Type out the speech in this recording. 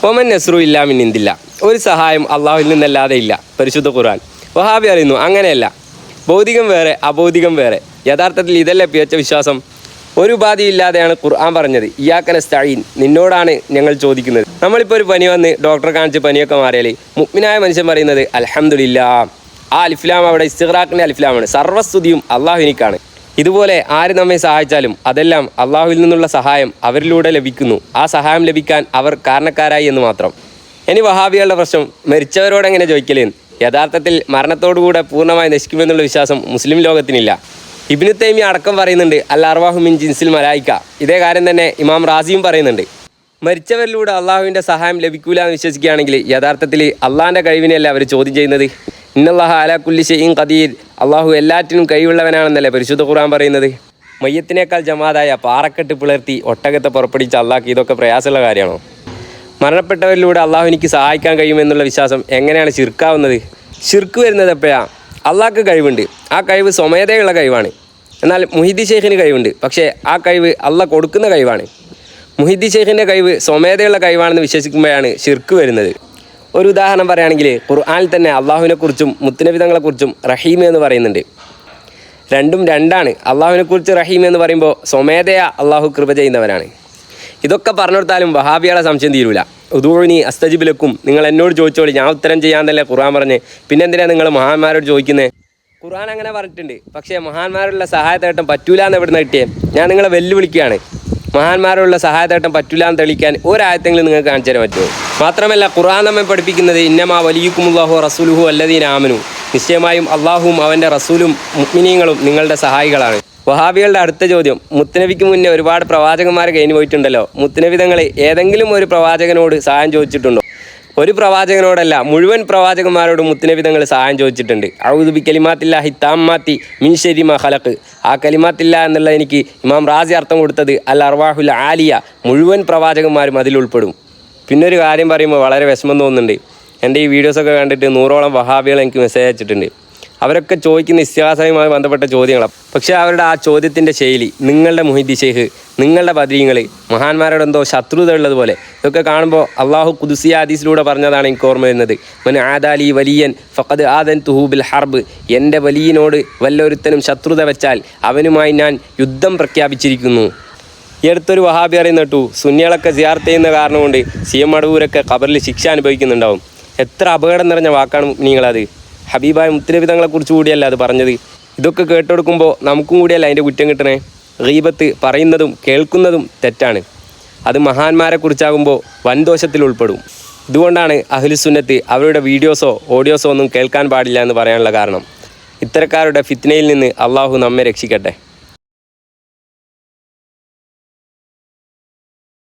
ഒമൻ നസ്രു ഇല്ലാ മിൻ ഇന്ദില്ല, ഒരു സഹായം അള്ളാഹുവിൽ നിന്നല്ലാതെ ഇല്ല. പരിശുദ്ധ ഖുർആൻ. വഹാബി അറിയുന്നു അങ്ങനെയല്ല, ഭൗതികം വേറെ അഭൗതികം വേറെ. യഥാർത്ഥത്തിൽ ഇതല്ലേ പിഴച്ച വിശ്വാസം? ഒരു ഉപാധിയില്ലാതെയാണ് ഖുർആൻ പറഞ്ഞത്, ഇയ്യാക നസ്തഈൻ, നിന്നോടാണ് ഞങ്ങൾ ചോദിക്കുന്നത്. നമ്മളിപ്പോൾ ഒരു പനി വന്ന് ഡോക്ടറെ കാണിച്ച് പനിയൊക്കെ മാറിയാൽ മുഅ്മിനായ മനുഷ്യൻ പറയുന്നത് അൽഹംദുലില്ലാ. ആ അലിഫ്ലാം അവിടെ ഇസ്തിഗ്റാഖിൻ്റെ അലിഫ്ലാമാണ്. സർവ്വസ്തുതിയും അള്ളാഹുവിനിക്കാണ്. ഇതുപോലെ ആര് നമ്മെ സഹായിച്ചാലും അതെല്ലാം അള്ളാഹുവിൽ നിന്നുള്ള സഹായം അവരിലൂടെ ലഭിക്കുന്നു. ആ സഹായം ലഭിക്കാൻ അവർ കാരണക്കാരായി എന്ന് മാത്രം. ഇനി വഹാബികളുടെ പ്രശ്നം മരിച്ചവരോടെങ്ങനെ ചോദിക്കലേന്ന്. യഥാർത്ഥത്തിൽ മരണത്തോടുകൂടെ പൂർണ്ണമായി നശിക്കുമെന്നുള്ള വിശ്വാസം മുസ്ലിം ലോകത്തിനില്ല. ഇബ്നു തൈമിയ അടക്കം പറയുന്നുണ്ട് അൽ അർവാഹു മിൻ ജിൻസിൽ മലായിക്ക. ഇതേ കാര്യം തന്നെ ഇമാം റാസിയും പറയുന്നുണ്ട്. മരിച്ചവരിലൂടെ അള്ളാഹുവിൻ്റെ സഹായം ലഭിക്കൂല എന്ന് വിശ്വസിക്കുകയാണെങ്കിൽ യഥാർത്ഥത്തിൽ അള്ളാഹിൻ്റെ കഴിവിനെയല്ല അവർ ചോദ്യം ചെയ്യുന്നത്. ഇന്നല്ലാഹ അലാ കുല്ലി ഷൈഇൻ ഖദീർ, അള്ളാഹു എല്ലാറ്റിനും കഴിവുള്ളവനാണെന്നല്ലേ പരിശുദ്ധ ഖുർആൻ പറയുന്നത്. മയ്യത്തിനേക്കാൾ ജമാതായ പാറക്കെട്ട് പിളർത്തി ഒട്ടകത്തെ പുറപ്പെടുവിച്ച അള്ളാഹ്ക്ക് ഇതൊക്കെ പ്രയാസമുള്ള കാര്യമാണോ? മരണപ്പെട്ടവരിലൂടെ അള്ളാഹു എനിക്ക് സഹായിക്കാൻ കഴിയുമെന്നുള്ള വിശ്വാസം എങ്ങനെയാണ് ശിർക്കാവുന്നത്? ശിർക്ക് വരുന്നത് എപ്പോഴാണ്? അള്ളാഹ്ക്ക് കഴിവുണ്ട്, ആ കഴിവ് സ്വമേധയുള്ള കഴിവാണ്. എന്നാൽ മുഹിദ്ദീൻ ഷെയ്ഖിന് കഴിവുണ്ട്, പക്ഷേ ആ കഴിവ് അള്ളാഹ് കൊടുക്കുന്ന കഴിവാണ്. മുഹിദ്ദീൻ ഷെയ്ഖിൻ്റെ കഴിവ് സ്വമേധയുള്ള കഴിവാണെന്ന് വിശ്വസിക്കുമ്പോഴാണ് ശിർക്ക് വരുന്നത്. ഒരു ഉദാഹരണം പറയുകയാണെങ്കിൽ ഖുർആനിൽ തന്നെ അള്ളാഹുവിനെക്കുറിച്ചും മുത്തുനബി തങ്ങളെക്കുറിച്ചും റഹീം എന്ന് പറയുന്നുണ്ട്. രണ്ടും രണ്ടാണ്. അള്ളാഹുവിനെക്കുറിച്ച് റഹീം എന്ന് പറയുമ്പോൾ സ്വമേധയാ അള്ളാഹു കൃപ ചെയ്യുന്നവനാണ്. ഇതൊക്കെ പറഞ്ഞു കൊടുത്താലും വഹാബികളെ സംശയം തീരൂല. ഉദൂനി അസ്തജിബ് ലക്കും, നിങ്ങൾ എന്നോട് ചോദിച്ചോളി, ഞാൻ ഉത്തരം ചെയ്യാന്നല്ലേ ഖുർആൻ പറഞ്ഞ്. പിന്നെ എന്തിനാണ് നിങ്ങൾ മഹാന്മാരോട് ചോദിക്കുന്നത്? ഖുർആൻ അങ്ങനെ പറഞ്ഞിട്ടുണ്ട്, പക്ഷേ മഹാന്മാരുള്ള സഹായത്തേട്ടം പറ്റൂല എന്ന് എവിടുന്ന് കിട്ടിയേ? ഞാൻ നിങ്ങളെ വെല്ലുവിളിക്കുകയാണ്. മഹാന്മാരുള്ള സഹായത്തേട്ടം പറ്റൂല എന്ന് തെളിയിക്കാൻ ഒരായത്തെങ്കിലും നിങ്ങൾക്ക് കാണിച്ചു തരാൻ പറ്റുമോ? മാത്രമല്ല ഖുർആൻ നമ്മെ പഠിപ്പിക്കുന്നത് ഇന്നമാ വലിയുക്കുമുല്ലാഹു റസൂലുഹു അല്ലദീന ആമനു, നിശ്ചയമായും അള്ളാഹുവും അവൻ്റെ റസൂലും മുഅ്മിനീങ്ങളും നിങ്ങളുടെ സഹായികളാണ്. വഹാബികളുടെ അടുത്ത ചോദ്യം, മുത്തുനബിക്ക് മുന്നേ ഒരുപാട് പ്രവാചകന്മാർ കഴിഞ്ഞു പോയിട്ടുണ്ടല്ലോ, മുത്തുനബി തങ്ങൾ ഏതെങ്കിലും ഒരു പ്രവാചകനോട് സഹായം ചോദിച്ചിട്ടുണ്ടോ? ഒരു പ്രവാചകനോടല്ല, മുഴുവൻ പ്രവാചകന്മാരോടും മുത്തുനബി തങ്ങൾ സഹായം ചോദിച്ചിട്ടുണ്ട്. ഔദു ബി കലിമാത്തില്ലാഹി താമ്മാത്തി മിൻ ശർരി മാ ഖലഖ്. ആ കലിമാത്തില്ല എന്നുള്ള എനിക്ക് ഇമാം റാസി അർത്ഥം കൊടുത്തത് അൽ അർവാഹുൽ ആലിയ, മുഴുവൻ പ്രവാചകന്മാരും അതിൽ ഉൾപ്പെടും. പിന്നൊരു കാര്യം പറയുമ്പോൾ വളരെ വിഷമം തോന്നുന്നുണ്ട്. എൻ്റെ ഈ വീഡിയോസൊക്കെ കണ്ടിട്ട് 100ഓളം വഹാബികൾ എനിക്ക് മെസ്സേജ് അയച്ചിട്ടുണ്ട്. അവരൊക്കെ ചോദിക്കുന്ന ഇസ്തിഹാസയുമായി ബന്ധപ്പെട്ട ചോദ്യങ്ങളാണ്. പക്ഷേ അവരുടെ ആ ചോദ്യത്തിൻ്റെ ശൈലി, നിങ്ങളുടെ മുഹിദ്ദീൻ ഷെയ്ഖ്, നിങ്ങളുടെ ബദരീങ്ങൾ, മഹാന്മാരോട് എന്തോ ശത്രുത ഉള്ളതുപോലെ. ഇതൊക്കെ കാണുമ്പോൾ അള്ളാഹു ഖുദ്സിയ ഹദീസിലൂടെ പറഞ്ഞതാണ് എനിക്ക് ഓർമ്മ വരുന്നത്. മൻ ആദാലി വലിയൻ ഫഖദ് ആദൻതുഹു ബിൽ ഹർബ്, എൻ്റെ വലിയനോട് വല്ലൊരുത്തനും ശത്രുത വെച്ചാൽ അവനുമായി ഞാൻ യുദ്ധം പ്രഖ്യാപിച്ചിരിക്കുന്നു. ഈ അടുത്തൊരു വഹാബി അറിയുന്ന കേട്ടു, സുന്നികളൊക്കെ സിയാർത്ത് ചെയ്യുന്ന കാരണം കൊണ്ട് CM മടവൂരൊക്കെ ഖബറിൽ ശിക്ഷ അനുഭവിക്കുന്നുണ്ടാവും. എത്ര അപകടം നിറഞ്ഞ വാക്കാണ് നിങ്ങളത്. ഹബീബായ മുത്തുനബി തങ്ങളെക്കുറിച്ച് കൂടിയല്ല അത് പറഞ്ഞത്. ഇതൊക്കെ കേട്ടെടുക്കുമ്പോൾ നമുക്കും കൂടിയല്ല അതിൻ്റെ കുറ്റം കിട്ടണേ. ഗീബത്ത് പറയുന്നതും കേൾക്കുന്നതും തെറ്റാണ്. അത് മഹാന്മാരെക്കുറിച്ചാകുമ്പോൾ വൻദോഷത്തിൽ ഉൾപ്പെടും. ഇതുകൊണ്ടാണ് അഹ്ലുസുന്നത്ത് അവരുടെ വീഡിയോസോ ഓഡിയോസോ ഒന്നും കേൾക്കാൻ പാടില്ല എന്ന് പറയാനുള്ള കാരണം. ഇത്തരക്കാരുടെ ഫിത്നയിൽ നിന്ന് അള്ളാഹു നമ്മെ രക്ഷിക്കട്ടെ.